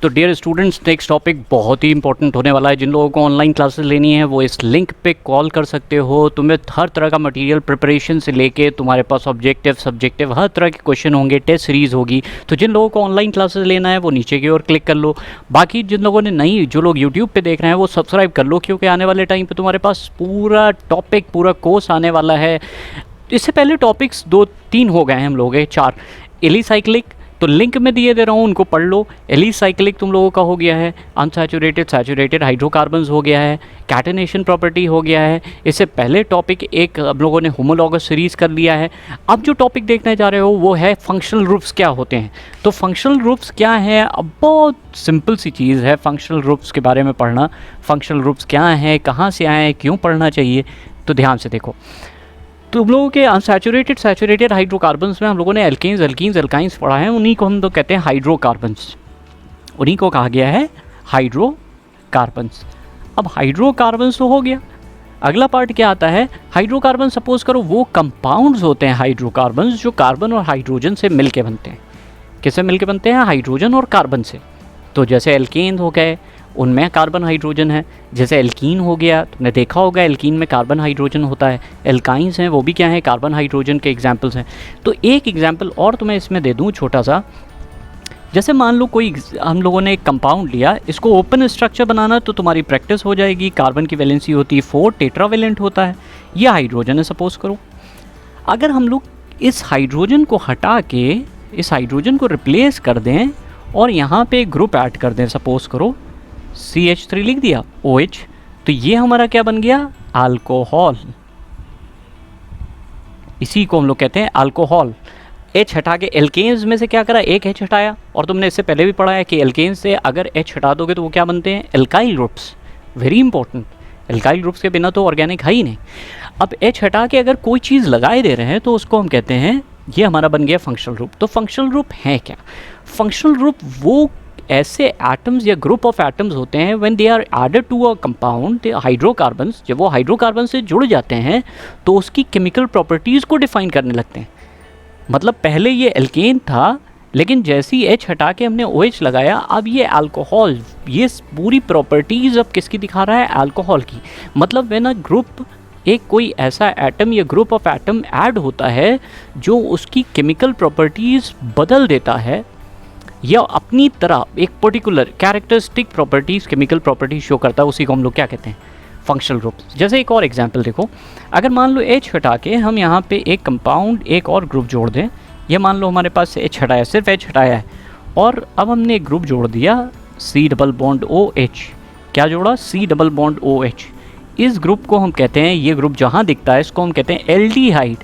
तो dear students, next topic बहुत ही important होने वाला है। जिन लोगों को ऑनलाइन क्लासेस लेनी है वो इस लिंक पे कॉल कर सकते हो। तुम्हें हर तरह का मटेरियल प्रिपरेशन से लेके तुम्हारे पास ऑब्जेक्टिव सब्जेक्टिव हर तरह के क्वेश्चन होंगे, टेस्ट सीरीज़ होगी। तो जिन लोगों को ऑनलाइन क्लासेस लेना है वो नीचे की ओर क्लिक कर लो। बाकी जिन लोगों ने नहीं, जो लोग यूट्यूब पर देख रहे हैं वो सब्सक्राइब कर लो, क्योंकि आने वाले टाइम पर तुम्हारे पास पूरा टॉपिक, पूरा कोर्स आने वाला है। इससे पहले टॉपिक्स 2-3 हो गए हैं, हम लोग 4 एलिसाइक्लिक, तो लिंक में दिए दे रहा हूँ, उनको पढ़ लो। एलिसाइक्लिक तुम लोगों का हो गया है, अनसैचुरेटेड सैचुरेटेड हाइड्रोकार्बन्स हो गया है, कैटेनेशन प्रॉपर्टी हो गया है। इससे पहले टॉपिक एक हम लोगों ने होमोलॉगस सीरीज़ कर लिया है। अब जो टॉपिक देखने जा रहे हो वो है फंक्शनल ग्रुप्स क्या होते हैं। तो फंक्शनल ग्रुप्स क्या है, अब बहुत सिंपल सी चीज़ है फंक्शनल ग्रुप्स के बारे में पढ़ना। फंक्शनल ग्रुप्स क्या हैं, कहाँ से आए हैं, क्यों पढ़ना चाहिए, तो ध्यान से देखो। तुम लोगों के अनसैचुरेटेड सैचुरेटेड हाइड्रोकार्बन्स में हम लोगों ने एल्केन्स एल्कीन्स एल्काइंस पढ़ा है, उन्हीं को हम लोग कहते हैं हाइड्रोकार्बन्स, उन्हीं को कहा गया है हाइड्रोकार्बन्स। अब हाइड्रोकार्बन्स तो हो गया, अगला पार्ट क्या आता है, हाइड्रोकार्बन। सपोज करो वो कंपाउंड्स होते हैं हाइड्रोकार्बन्स जो कार्बन और हाइड्रोजन से मिलके बनते हैं। किससे मिलके बनते हैं? हाइड्रोजन और कार्बन से। तो जैसे एल्केन हो गए, उनमें कार्बन हाइड्रोजन है। जैसे एल्कीन हो गया, तुमने देखा होगा एल्कीन में कार्बन हाइड्रोजन होता है। एल्काइंस हैं, वो भी क्या है, कार्बन हाइड्रोजन के एग्जाम्पल्स हैं। तो एक एग्जाम्पल और तुम्हें इसमें दे दूँ छोटा सा। जैसे मान लो कोई, हम लोगों ने एक कंपाउंड लिया, इसको ओपन स्ट्रक्चर बनाना तो तुम्हारी प्रैक्टिस हो जाएगी। कार्बन की वैलेंसी होती है 4, टेट्रावेलेंट होता है। यह हाइड्रोजन है सपोज करो। अगर हम लोग इस हाइड्रोजन को हटा के इस हाइड्रोजन को रिप्लेस कर दें और यहाँ पे एक ग्रुप ऐड कर दें, सपोज करो CH3 लिख दिया, OH, तो ये हमारा क्या बन गया? अल्कोहल। इसी को हम लोग कहते हैं अल्कोहल। H हटा के एल्केन्स में से क्या करा, एक H हटाया। और तुमने इससे पहले भी पढ़ा है कि एल्केन्स से अगर H हटा दोगे तो वो क्या बनते हैं? Alkyl groups. Very important, alkyl groups के बिना तो ऑर्गेनिक है ही नहीं। अब H हटा के अगर कोई चीज़ लगाए दे रहे हैं तो उसको हम कहते हैं, ये हमारा बन गया फंक्शनल ग्रुप। तो फंक्शनल ग्रुप है क्या? फंक्शनल ग्रुप वो ऐसे एटम्स या ग्रुप ऑफ एटम्स होते हैं when they are added to a compound hydrocarbons. जब वो हाइड्रोकार्बन से जुड़ जाते हैं तो उसकी केमिकल प्रॉपर्टीज़ को डिफाइन करने लगते हैं। मतलब पहले ये एल्केन था, लेकिन जैसे ही H हटा के हमने OH लगाया, अब ये अल्कोहल, ये पूरी प्रॉपर्टीज़ अब किसकी दिखा रहा है? अल्कोहल की। मतलब व्हेन अ ग्रुप, एक कोई ऐसा एटम या ग्रुप ऑफ एटम ऐड होता है जो उसकी केमिकल प्रॉपर्टीज़ बदल देता है या अपनी तरह एक particular characteristic properties, chemical properties show करता है, उसी को हम लोग क्या कहते हैं? Functional group. जैसे एक और एग्जांपल देखो, अगर मान लो H हटा के हम यहाँ पे एक कंपाउंड, एक और ग्रुप जोड़ दें। ये मान लो हमारे पास H हटाया, सिर्फ H हटाया है, और अब हमने एक ग्रुप जोड़ दिया C डबल बॉन्ड OH। क्या जोड़ा? C double bond OH। इस ग्रुप को हम कहते हैं, ये ग्रुप जहाँ दिखता है इसको हम कहते हैं एल्डिहाइड।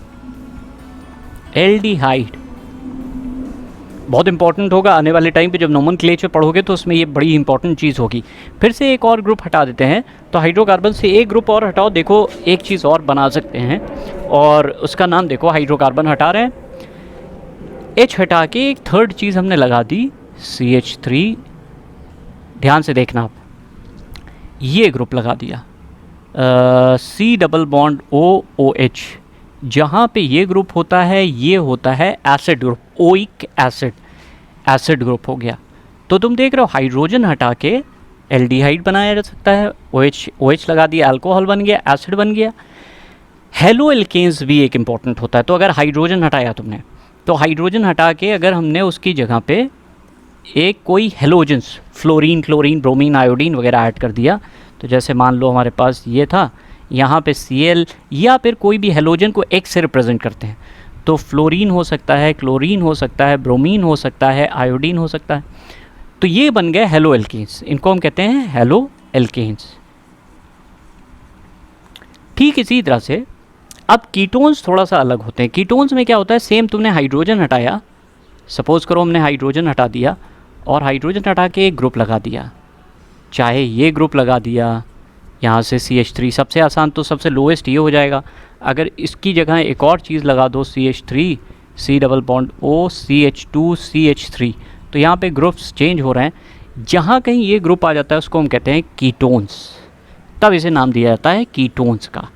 एल्डिहाइड बहुत इंपॉर्टेंट होगा आने वाले टाइम पे, जब नोमेनक्लेचर पढ़ोगे तो उसमें ये बड़ी इंपॉर्टेंट चीज़ होगी। फिर से एक और ग्रुप हटा देते हैं, तो हाइड्रोकार्बन से एक ग्रुप और हटाओ। देखो एक चीज़ और बना सकते हैं, और उसका नाम देखो, हाइड्रोकार्बन हटा रहे हैं, H हटा के एक थर्ड चीज़ हमने लगा दी CH3। ध्यान से देखना, आप ये ग्रुप लगा दिया C डबल बॉन्ड OH। जहाँ पे ये ग्रुप होता है, ये होता है acid group, oic acid, acid group हो गया। तो तुम देख रहे हो हाइड्रोजन हटा के एल्डिहाइड बनाया जा सकता है, OH लगा दिया, अल्कोहल बन गया, एसिड बन गया। हेलो एल्केन्स भी एक इम्पॉर्टेंट होता है। तो अगर हाइड्रोजन हटाया तुमने, तो हाइड्रोजन हटा के अगर हमने उसकी जगह पे एक कोई halogens, fluorine, chlorine, bromine, iodine वगैरह ऐड कर दिया, तो जैसे मान लो हमारे पास ये था, यहाँ पे Cl, या फिर कोई भी हेलोजन को X से रिप्रेजेंट करते हैं, तो फ्लोरीन हो सकता है, क्लोरीन हो सकता है, ब्रोमीन हो सकता है, आयोडीन हो सकता है। तो ये बन गए हेलो एल्केन्स, इनको हम कहते हैं हेलो एल्केन्स। ठीक इसी तरह से अब कीटोन्स थोड़ा सा अलग होते हैं। कीटोन्स में क्या होता है, सेम तुमने हाइड्रोजन हटाया, सपोज करो हमने हाइड्रोजन हटा दिया और हाइड्रोजन हटा के एक ग्रुप लगा दिया, चाहे ये ग्रुप लगा दिया, यहाँ से CH3, सबसे आसान तो सबसे लोएस्ट ये हो जाएगा। अगर इसकी जगह एक और चीज़ लगा दो CH3, C double bond O, CH2, CH3, तो यहाँ पे ग्रुप्स चेंज हो रहे हैं। जहाँ कहीं ये ग्रुप आ जाता है उसको हम कहते हैं कीटोन्स, तब इसे नाम दिया जाता है कीटोन्स का।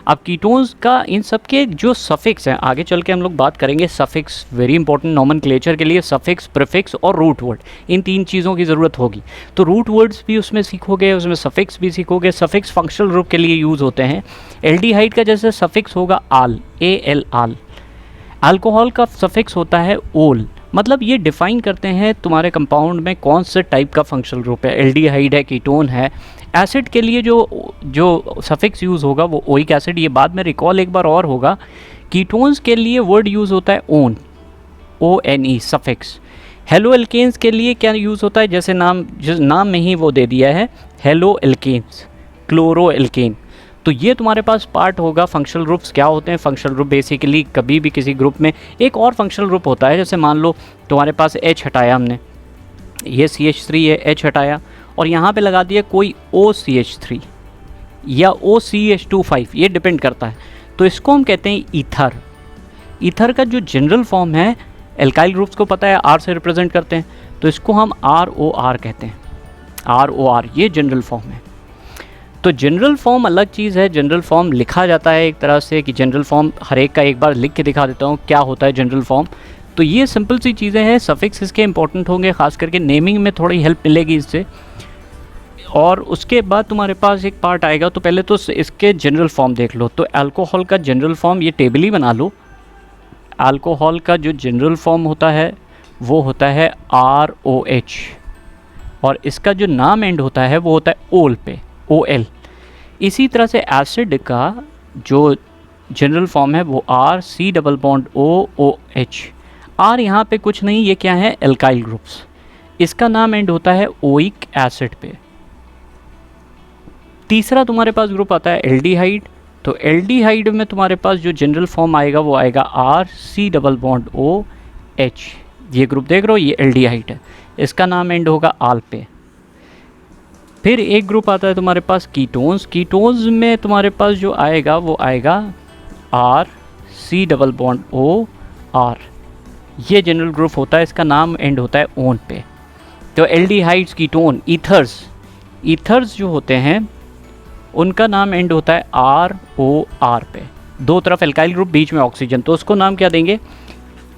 अब कीटोन्स का इन सब के जो सफिक्स हैं, आगे चल के हम लोग बात करेंगे सफिक्स, वेरी इंपॉर्टेंट नोमेनक्लेचर के लिए सफिक्स, प्रीफिक्स और रूट वर्ड, इन 3 चीज़ों की ज़रूरत होगी। तो रूट वर्ड्स भी उसमें सीखोगे, उसमें सफिक्स भी सीखोगे। सफिक्स फंक्शनल ग्रुप के लिए यूज़ होते हैं। एल्डिहाइड का जैसे सफिक्स होगा आल, AL आल। अल्कोहल का सफिक्स होता है ओल। मतलब ये डिफाइन करते हैं तुम्हारे कंपाउंड में कौन से टाइप का फंक्शनल ग्रुप है, एल्डिहाइड है, कीटोन है। एसिड के लिए जो सफिक्स यूज़ होगा वो ओइक एसिड, ये बाद में रिकॉल एक बार और होगा। कीटोन्स के लिए वर्ड यूज़ होता है one, ONE suffix. Haloalkanes के लिए क्या यूज़ होता है, जैसे जिस नाम में ही वो दे दिया है, हेलो एल्केन्स, क्लोरो एल्केन। तो ये तुम्हारे पास पार्ट होगा। फंक्शनल ग्रुप्स क्या होते हैं? फंक्शनल ग्रुप बेसिकली कभी भी किसी ग्रुप में एक और फंक्शनल ग्रुप होता है। जैसे मान लो तुम्हारे पास H हटाया हमने, ये CH3 है, H हटाया और यहाँ पे लगा दिया कोई OCH3 या OCH25, ये डिपेंड करता है। तो इसको हम कहते हैं ईथर। ईथर का जो जनरल फॉर्म है, एल्काइल ग्रुप्स को पता है R से रिप्रेजेंट करते हैं, तो इसको हम ROR कहते हैं, ROR, ये जनरल फॉर्म है। तो जनरल फॉर्म अलग चीज़ है। जनरल फॉर्म लिखा जाता है एक तरह से कि जनरल फॉर्म हर एक का एक बार लिख के दिखा देता हूँ क्या होता है जनरल फॉर्म। तो ये सिंपल सी चीज़ें हैं। सफिक्स इसके इंपॉर्टेंट होंगे, ख़ास करके नेमिंग में थोड़ी हेल्प मिलेगी इससे। और उसके बाद तुम्हारे पास एक पार्ट आएगा, तो पहले तो इसके जनरल फॉर्म देख लो। तो अल्कोहल का जनरल फॉर्म, ये टेबल ही बना लो। अल्कोहल का जो जनरल फॉर्म होता है वो होता है ROH, और इसका जो नाम एंड होता है वो होता है ओल पे, OL। इसी तरह से एसिड का जो जनरल फॉर्म है वो RC⋯OOH। R यहाँ पे कुछ नहीं, ये क्या है, एल्काइल ग्रुप्स। इसका नाम एंड होता है ओइक एसिड पे। तीसरा तुम्हारे पास ग्रुप आता है एल्डिहाइड। तो एल्डिहाइड में तुम्हारे पास जो जनरल फॉर्म आएगा वो आएगा RC⋯OH। ये ग्रुप देख रहे हो, ये एल्डिहाइड है, इसका नाम एंड होगा आल पे। फिर एक ग्रुप आता है तुम्हारे पास कीटोन्स। कीटोन्स में तुम्हारे पास जो आएगा वो आएगा RC⋯OR। ये जनरल ग्रुप होता है, इसका नाम एंड होता है ओन पे। तो एल्डिहाइड्स, कीटोन, ईथर्स जो होते हैं उनका नाम एंड होता है ROR पे। दो तरफ एल्काइल ग्रुप, बीच में ऑक्सीजन, तो उसको नाम क्या देंगे?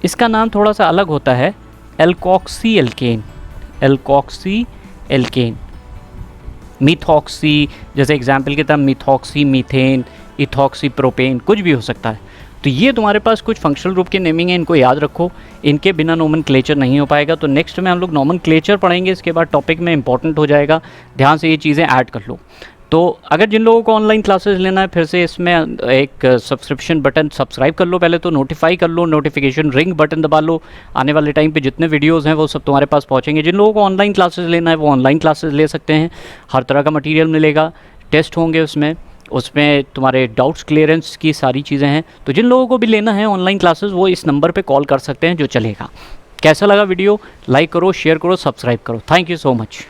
इसका नाम थोड़ा सा अलग होता है, एल्कोक्सी एल्केन। मिथॉक्सी, जैसे एग्जाम्पल के तरह मिथॉक्सी मीथेन, इथॉक्सी प्रोपेन, कुछ भी हो सकता है। तो ये तुम्हारे पास कुछ फंक्शनल ग्रुप के नेमिंग है, इनको याद रखो। इनके बिना नोमेनक्लेचर नहीं हो पाएगा। तो नेक्स्ट में हम लोग नोमेनक्लेचर पढ़ेंगे, इसके बाद टॉपिक में इंपॉर्टेंट हो जाएगा, ध्यान से ये चीज़ें ऐड कर लो। तो अगर जिन लोगों को ऑनलाइन क्लासेस लेना है, फिर से इसमें एक सब्सक्रिप्शन बटन, सब्सक्राइब कर लो पहले, तो नोटिफाई कर लो, नोटिफिकेशन रिंग बटन दबा लो। आने वाले टाइम पे जितने वीडियोस हैं वो सब तुम्हारे पास पहुंचेंगे। जिन लोगों को ऑनलाइन क्लासेस लेना है वो ऑनलाइन क्लासेस ले सकते हैं, हर तरह का मटेरियल मिलेगा, टेस्ट होंगे उसमें तुम्हारे डाउट्स क्लियरेंस की सारी चीज़ें हैं। तो जिन लोगों को भी लेना है ऑनलाइन क्लासेस वो इस नंबर पर कॉल कर सकते हैं, जो चलेगा। कैसा लगा वीडियो? लाइक करो, शेयर करो, सब्सक्राइब करो। Thank you so much.